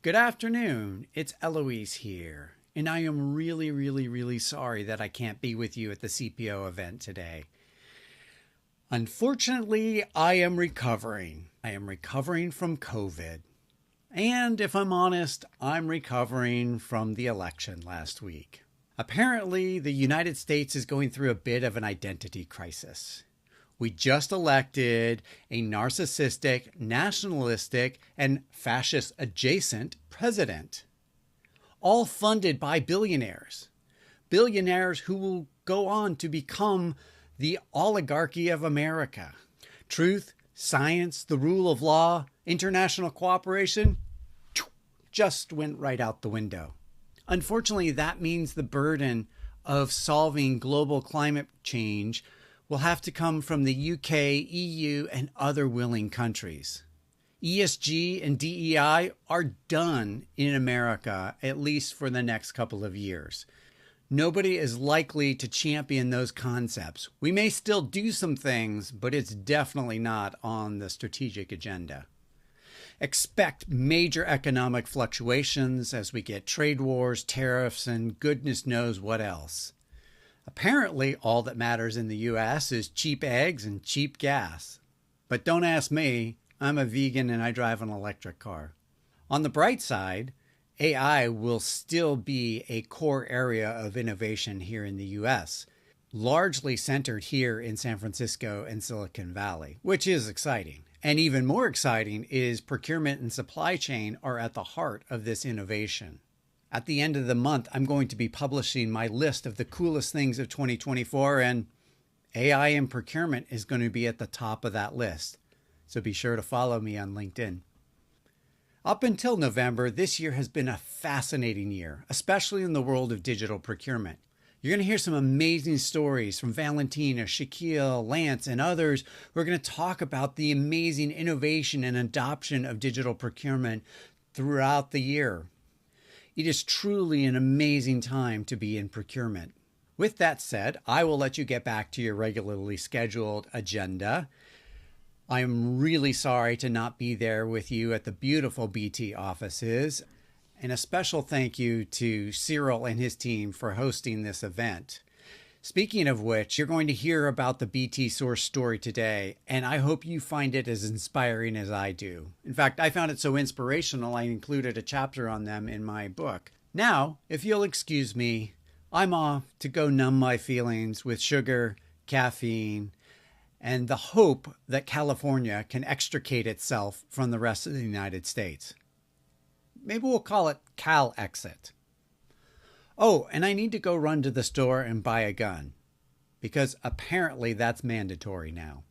Good afternoon. It's Eloise here, and I am really sorry that I can't be with you at the CPO event today. Unfortunately, I am recovering. I am recovering from COVID. And if I'm honest, I'm recovering from the election last week. Apparently, the United States is going through a bit of an identity crisis. We just elected a narcissistic, nationalistic, and fascist adjacent president, all funded by billionaires. Billionaires who will go on to become the oligarchy of America. Truth, science, the rule of law, international cooperation just went right out the window. Unfortunately, that means the burden of solving global climate change will have to come from the UK, EU, and other willing countries. ESG and DEI are done in America, at least for the next couple of years. Nobody is likely to champion those concepts. We may still do some things, but it's definitely not on the strategic agenda. Expect major economic fluctuations as we get trade wars, tariffs, and goodness knows what else. Apparently, all that matters in the US is cheap eggs and cheap gas. But don't ask me. I'm a vegan and I drive an electric car. On the bright side, AI will still be a core area of innovation here in the US, largely centered here in San Francisco and Silicon Valley, which is exciting. And even more exciting is procurement and supply chain are at the heart of this innovation. At the end of the month, I'm going to be publishing my list of the coolest things of 2024, and AI and procurement is going to be at the top of that list. So be sure to follow me on LinkedIn. Up until November, this year has been a fascinating year, especially in the world of digital procurement. You're going to hear some amazing stories from Valentina, Shaquille, Lance, and others who are going to talk about the amazing innovation and adoption of digital procurement throughout the year. It is truly an amazing time to be in procurement. With that said, I will let you get back to your regularly scheduled agenda. I am really sorry to not be there with you at the beautiful BT offices. And a special thank you to Cyril and his team for hosting this event. Speaking of which, you're going to hear about the BT source story today, and I hope you find it as inspiring as I do. In fact, I found it so inspirational, I included a chapter on them in my book. Now, if you'll excuse me, I'm off to go numb my feelings with sugar, caffeine, and the hope that California can extricate itself from the rest of the United States. Maybe we'll call it Cal Exit. Oh, and I need to go run to the store and buy a gun, because apparently that's mandatory now.